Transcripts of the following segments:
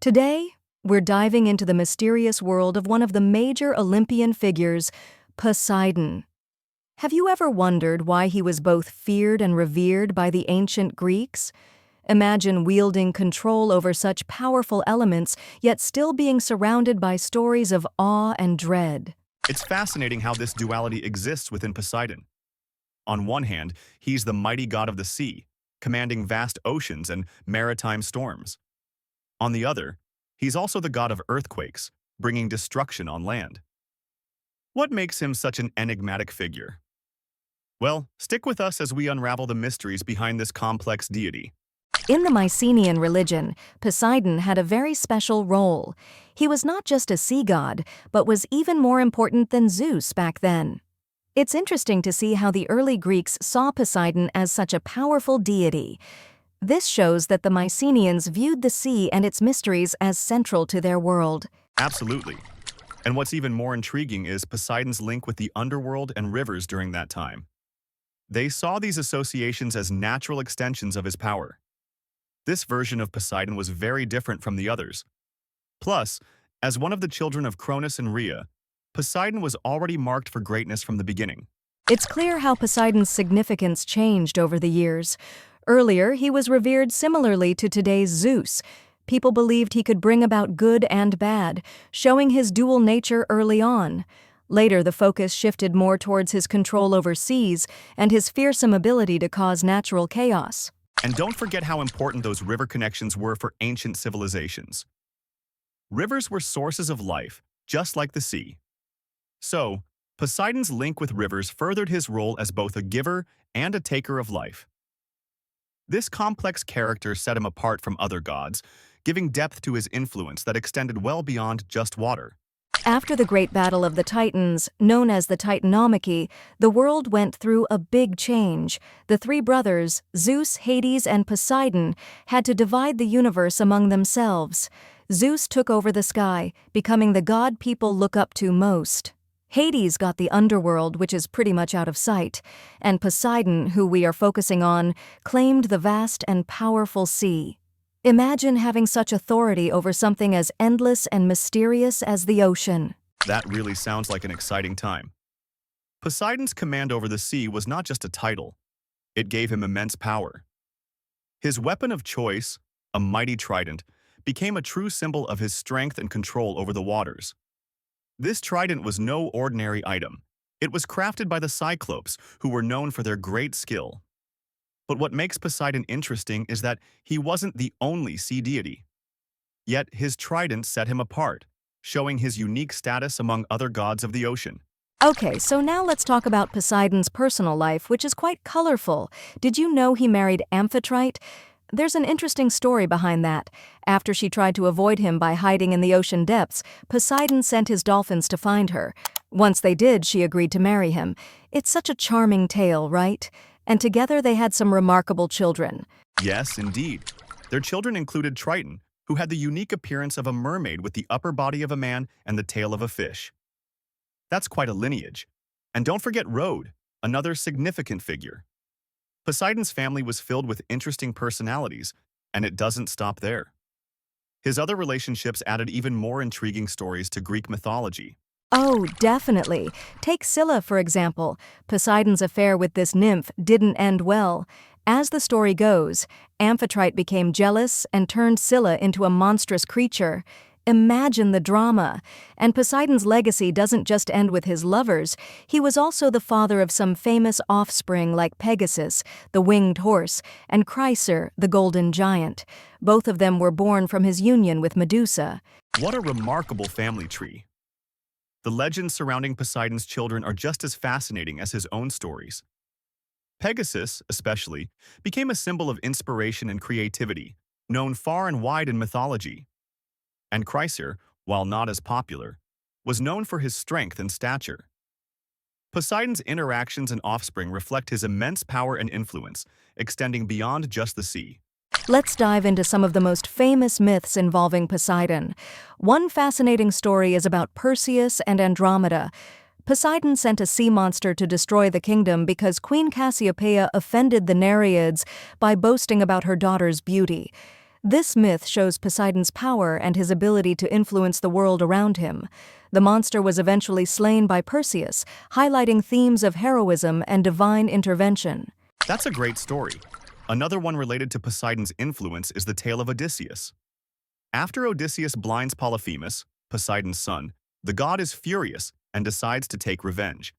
Today, we're diving into the mysterious world of one of the major Olympian figures, Poseidon. Have you ever wondered why he was both feared and revered by the ancient Greeks? Imagine wielding control over such powerful elements, yet still being surrounded by stories of awe and dread. It's fascinating how this duality exists within Poseidon. On one hand, he's the mighty god of the sea, commanding vast oceans and maritime storms. On the other, he's also the god of earthquakes, bringing destruction on land. What makes him such an enigmatic figure? Well, stick with us as we unravel the mysteries behind this complex deity. In the Mycenaean religion, Poseidon had a very special role. He was not just a sea god, but was even more important than Zeus back then. It's interesting to see how the early Greeks saw Poseidon as such a powerful deity. This shows that the Mycenaeans viewed the sea and its mysteries as central to their world. Absolutely. And what's even more intriguing is Poseidon's link with the underworld and rivers during that time. They saw these associations as natural extensions of his power. This version of Poseidon was very different from the others. Plus, as one of the children of Cronus and Rhea, Poseidon was already marked for greatness from the beginning. It's clear how Poseidon's significance changed over the years. Earlier, he was revered similarly to today's Zeus. People believed he could bring about good and bad, showing his dual nature early on. Later, the focus shifted more towards his control over seas and his fearsome ability to cause natural chaos. And don't forget how important those river connections were for ancient civilizations. Rivers were sources of life, just like the sea. So, Poseidon's link with rivers furthered his role as both a giver and a taker of life. This complex character set him apart from other gods, giving depth to his influence that extended well beyond just water. After the Great Battle of the Titans, known as the Titanomachy, the world went through a big change. The three brothers, Zeus, Hades, and Poseidon, had to divide the universe among themselves. Zeus took over the sky, becoming the god people look up to most. Hades got the underworld, which is pretty much out of sight, and Poseidon, who we are focusing on, claimed the vast and powerful sea. Imagine having such authority over something as endless and mysterious as the ocean. That really sounds like an exciting time. Poseidon's command over the sea was not just a title. It gave him immense power. His weapon of choice, a mighty trident, became a true symbol of his strength and control over the waters. This trident was no ordinary item. It was crafted by the Cyclopes, who were known for their great skill. But what makes Poseidon interesting is that he wasn't the only sea deity. Yet his trident set him apart, showing his unique status among other gods of the ocean. Okay, so now let's talk about Poseidon's personal life, which is quite colorful. Did you know he married Amphitrite? There's an interesting story behind that. After she tried to avoid him by hiding in the ocean depths, Poseidon sent his dolphins to find her. Once they did, she agreed to marry him. It's such a charming tale, right? And together they had some remarkable children. Yes, indeed. Their children included Triton, who had the unique appearance of a mermaid with the upper body of a man and the tail of a fish. That's quite a lineage. And don't forget Rhode, another significant figure. Poseidon's family was filled with interesting personalities, and it doesn't stop there. His other relationships added even more intriguing stories to Greek mythology. Oh, definitely. Take Scylla, for example. Poseidon's affair with this nymph didn't end well. As the story goes, Amphitrite became jealous and turned Scylla into a monstrous creature. Imagine the drama. And Poseidon's legacy doesn't just end with his lovers. He was also the father of some famous offspring like Pegasus, the winged horse, and Chryser, the golden giant. Both of them were born from his union with Medusa. What a remarkable family tree. The legends surrounding Poseidon's children are just as fascinating as his own stories. Pegasus, especially, became a symbol of inspiration and creativity, known far and wide in mythology. And Chryser, while not as popular, was known for his strength and stature. Poseidon's interactions and offspring reflect his immense power and influence, extending beyond just the sea. Let's dive into some of the most famous myths involving Poseidon. One fascinating story is about Perseus and Andromeda. Poseidon sent a sea monster to destroy the kingdom because Queen Cassiopeia offended the Nereids by boasting about her daughter's beauty. This myth shows Poseidon's power and his ability to influence the world around him. The monster was eventually slain by Perseus, highlighting themes of heroism and divine intervention. That's a great story. Another one related to Poseidon's influence is the tale of Odysseus. After Odysseus blinds Polyphemus, Poseidon's son, the god is furious and decides to take revenge.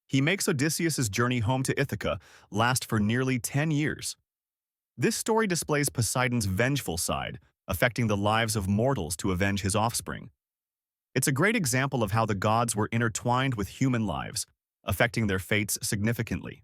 He makes Odysseus's journey home to Ithaca last for nearly 10 years. This story displays Poseidon's vengeful side, affecting the lives of mortals to avenge his offspring. It's a great example of how the gods were intertwined with human lives, affecting their fates significantly.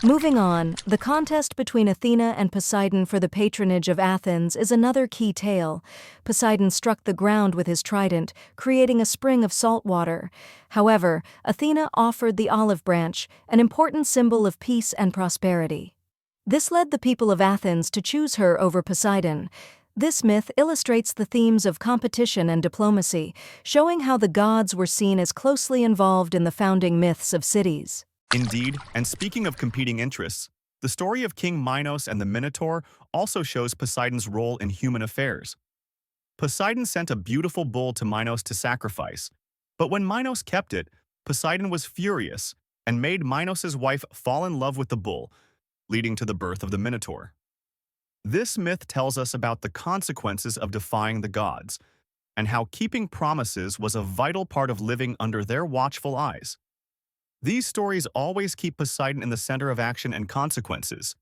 Moving on, the contest between Athena and Poseidon for the patronage of Athens is another key tale. Poseidon struck the ground with his trident, creating a spring of salt water. However, Athena offered the olive branch, an important symbol of peace and prosperity. This led the people of Athens to choose her over Poseidon. This myth illustrates the themes of competition and diplomacy, showing how the gods were seen as closely involved in the founding myths of cities. Indeed, and speaking of competing interests, the story of King Minos and the Minotaur also shows Poseidon's role in human affairs. Poseidon sent a beautiful bull to Minos to sacrifice, but when Minos kept it, Poseidon was furious and made Minos' wife fall in love with the bull, leading to the birth of the Minotaur. This myth tells us about the consequences of defying the gods, and how keeping promises was a vital part of living under their watchful eyes. These stories always keep Poseidon in the center of action and consequences.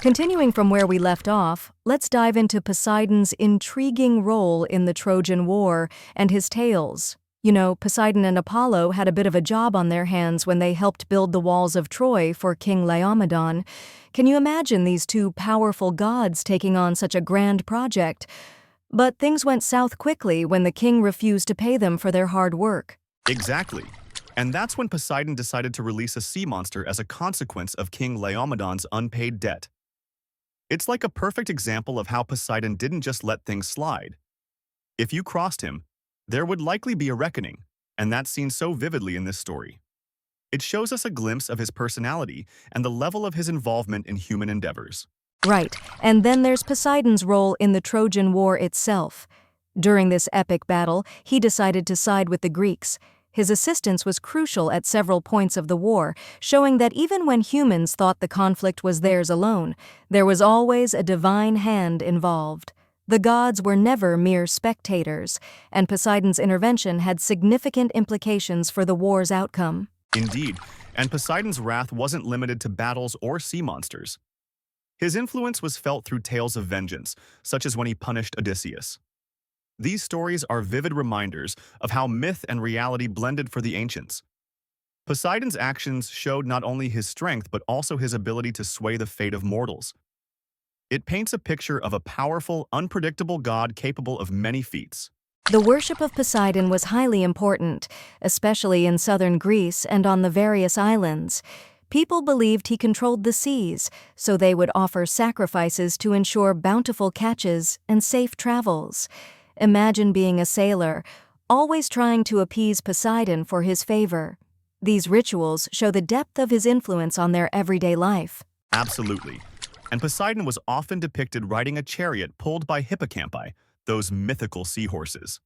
Continuing from where we left off, let's dive into Poseidon's intriguing role in the Trojan War and his tales. You know, Poseidon and Apollo had a bit of a job on their hands when they helped build the walls of Troy for King Laomedon. Can you imagine these two powerful gods taking on such a grand project? But things went south quickly when the king refused to pay them for their hard work. Exactly. And that's when Poseidon decided to release a sea monster as a consequence of King Laomedon's unpaid debt. It's like a perfect example of how Poseidon didn't just let things slide. If you crossed him, there would likely be a reckoning, and that's seen so vividly in this story. It shows us a glimpse of his personality and the level of his involvement in human endeavors. Right, and then there's Poseidon's role in the Trojan War itself. During this epic battle, he decided to side with the Greeks. His assistance was crucial at several points of the war, showing that even when humans thought the conflict was theirs alone, there was always a divine hand involved. The gods were never mere spectators, and Poseidon's intervention had significant implications for the war's outcome. Indeed, and Poseidon's wrath wasn't limited to battles or sea monsters. His influence was felt through tales of vengeance, such as when he punished Odysseus. These stories are vivid reminders of how myth and reality blended for the ancients. Poseidon's actions showed not only his strength but also his ability to sway the fate of mortals. It paints a picture of a powerful, unpredictable god capable of many feats. The worship of Poseidon was highly important, especially in southern Greece and on the various islands. People believed he controlled the seas, so they would offer sacrifices to ensure bountiful catches and safe travels. Imagine being a sailor, always trying to appease Poseidon for his favor. These rituals show the depth of his influence on their everyday life. Absolutely. And Poseidon was often depicted riding a chariot pulled by hippocampi, those mythical seahorses.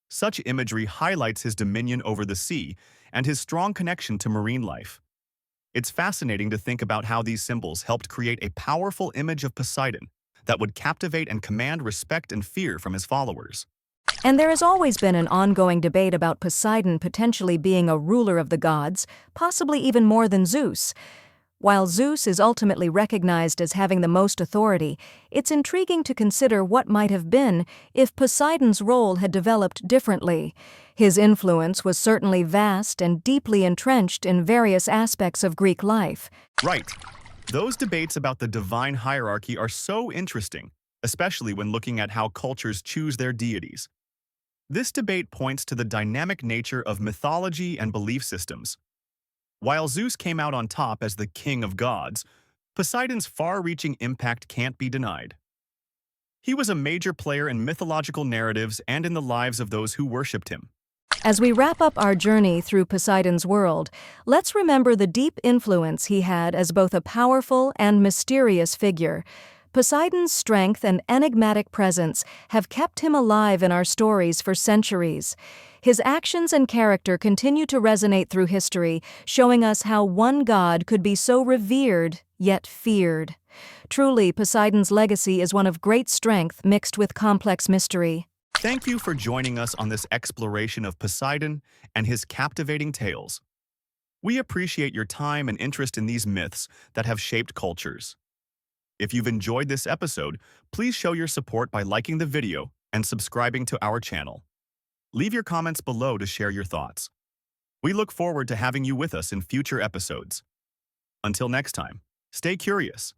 Such imagery highlights his dominion over the sea and his strong connection to marine life. It's fascinating to think about how these symbols helped create a powerful image of Poseidon that would captivate and command respect and fear from his followers. And there has always been an ongoing debate about Poseidon potentially being a ruler of the gods, possibly even more than Zeus. While Zeus is ultimately recognized as having the most authority, it's intriguing to consider what might have been if Poseidon's role had developed differently. His influence was certainly vast and deeply entrenched in various aspects of Greek life. Right. Those debates about the divine hierarchy are so interesting, especially when looking at how cultures choose their deities. This debate points to the dynamic nature of mythology and belief systems. While Zeus came out on top as the king of gods, Poseidon's far-reaching impact can't be denied. He was a major player in mythological narratives and in the lives of those who worshipped him. As we wrap up our journey through Poseidon's world, let's remember the deep influence he had as both a powerful and mysterious figure. Poseidon's strength and enigmatic presence have kept him alive in our stories for centuries. His actions and character continue to resonate through history, showing us how one god could be so revered, yet feared. Truly, Poseidon's legacy is one of great strength mixed with complex mystery. Thank you for joining us on this exploration of Poseidon and his captivating tales. We appreciate your time and interest in these myths that have shaped cultures. If you've enjoyed this episode, please show your support by liking the video and subscribing to our channel. Leave your comments below to share your thoughts. We look forward to having you with us in future episodes. Until next time, stay curious.